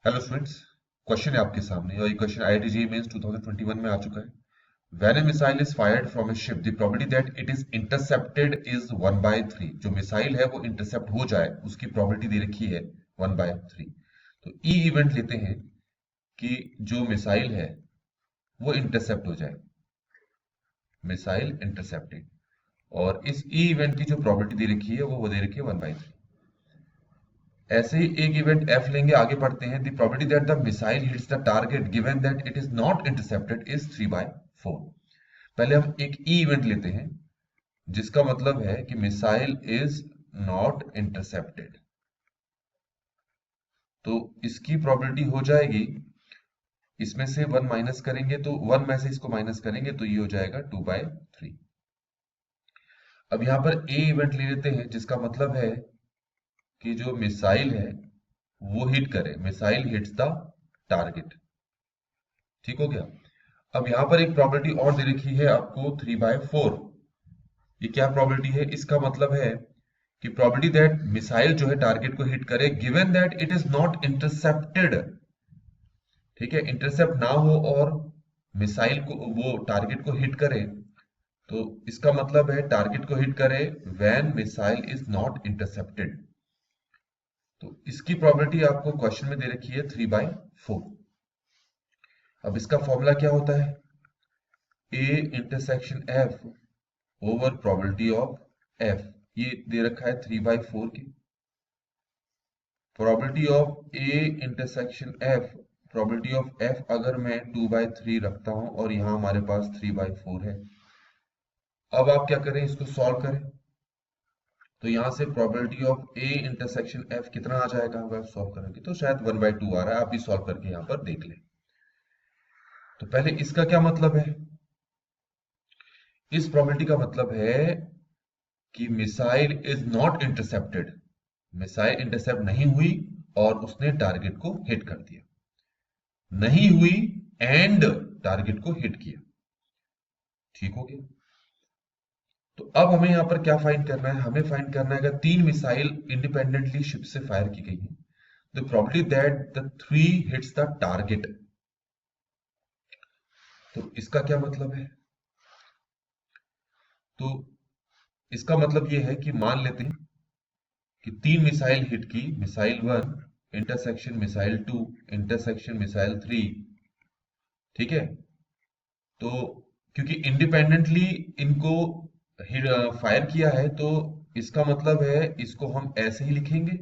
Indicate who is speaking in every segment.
Speaker 1: Hello students. Question है आपके सामने और ये क्वेश्चन आईआईटी जेईई मेंस 2021 में आ चुका है। When a missile is fired from a ship the probability that it is intercepted is 1/3। जो मिसाइल है वो इंटरसेप्ट हो जाए उसकी प्रोबेबिलिटी दे रखी है 1/3। तो ई इवेंट लेते हैं कि जो मिसाइल है वो इंटरसेप्ट हो जाए, मिसाइल इंटरसेप्टेड, और इस ई इवेंट की जो प्रोबेबिलिटी दे रखी है वो दे रखी है 1/3। ऐसे ही एक इवेंट एफ लेंगे, आगे बढ़ते हैं। The probability that the missile hits the target given that it is not intercepted is 3/4। पहले हम एक ई इवेंट लेते हैं जिसका मतलब है कि मिसाइल इज नॉट इंटरसेप्टेड, तो इसकी प्रोबेबिलिटी हो जाएगी, इसमें से 1 माइनस करेंगे तो 1 में से इसको माइनस करेंगे तो ये हो जाएगा 2/3। अब यहां पर ए इवेंट ले लेते हैं जिसका मतलब है कि जो मिसाइल है वो हिट करे, मिसाइल हिट्स द टारगेट। ठीक हो गया। अब यहां पर एक प्रॉपर्टी और दे रखी है आपको 3/4। ये क्या प्रॉपर्टी है? इसका मतलब है कि प्रॉपर्टी दैट मिसाइल जो है टारगेट को हिट करे given that it is not intercepted. ठीक है, इंटरसेप्ट ना हो और मिसाइल को वो टारगेट को हिट करे, तो इसका मतलब है टारगेट को हिट करे when missile is not intercepted. तो इसकी प्रॉपर्टी आपको क्वेश्चन में दे रखी है 3/4। अब इसका फॉर्मूला क्या होता है? A intersection F over probability of F. ये दे रखा है 3/4 की probability of A intersection F. Probability of F अगर मैं 2/3 रखता हूं और यहां हमारे पास 3/4 है। अब आप क्या करें, इसको सॉल्व करें। तो यहां से probability of A intersection F कितना आ जाएगा अगर सॉल्व करेंगे तो शायद 1/2 आ रहा है। आप भी सॉल्व करके यहां पर देख लें। तो पहले इसका क्या मतलब है? इस प्रोबेबिलिटी का मतलब है कि missile is not intercepted, missile intercept नहीं हुई और उसने टारगेट को हिट कर दिया, नहीं हुई एंड टारगेट को हिट किया। ठीक हो गया। तो अब हमें यहां पर क्या फाइंड करना है? हमें फाइंड करना है अगर 3 मिसाइल इंडिपेंडेंटली शिप से फायर की गई है, the probability that the 3 hits the target. तो इसका क्या मतलब है? तो इसका मतलब यह है कि मान लेते हैं कि 3 मिसाइल हिट की, missile 1 intersection missile 2 intersection missile 3। ठीक है, तो क्योंकि इंडिपेंडेंटली इनको फायर किया है तो इसका मतलब है इसको हम ऐसे ही लिखेंगे।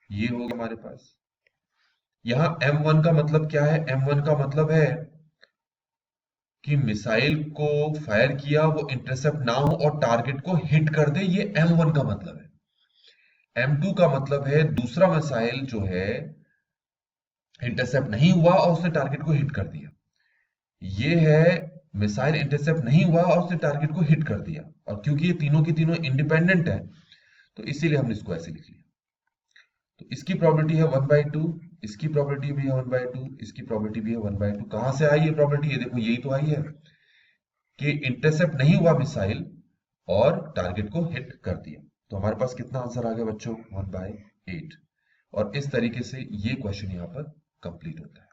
Speaker 1: ये होगा हमारे पास। यहां M1 का मतलब क्या है? M1 का मतलब है कि मिसाइल को फायर किया, वो इंटरसेप्ट ना हो और टारगेट को हिट कर दे, ये M1 का मतलब है। M2 का मतलब है दूसरा मिसाइल जो है इंटरसेप्ट नहीं हुआ और उसने टारगेट को हिट कर दिया। ये है मिसाइल इंटरसेप्ट नहीं हुआ और उसने टारगेट को हिट कर दिया, और क्योंकि ये तीनों की तीनों इंडिपेंडेंट है तो इसीलिए हमने इसको ऐसे लिख लिया। तो इसकी प्रोबेबिलिटी है 1/2, इसकी प्रोबेबिलिटी भी है 1/2, इसकी प्रोबेबिलिटी भी है 1/2। कहां से आई ये प्रोबेबिलिटी? ये देखो, यही तो आई है कि इंटरसेप्ट नहीं हुआ मिसाइल और टारगेट को हिट कर दिया। तो हमारे पास कितना आंसर आ गया बच्चों? 1/8। और इस तरीके से ये क्वेश्चन यहां पर कंप्लीट होता है।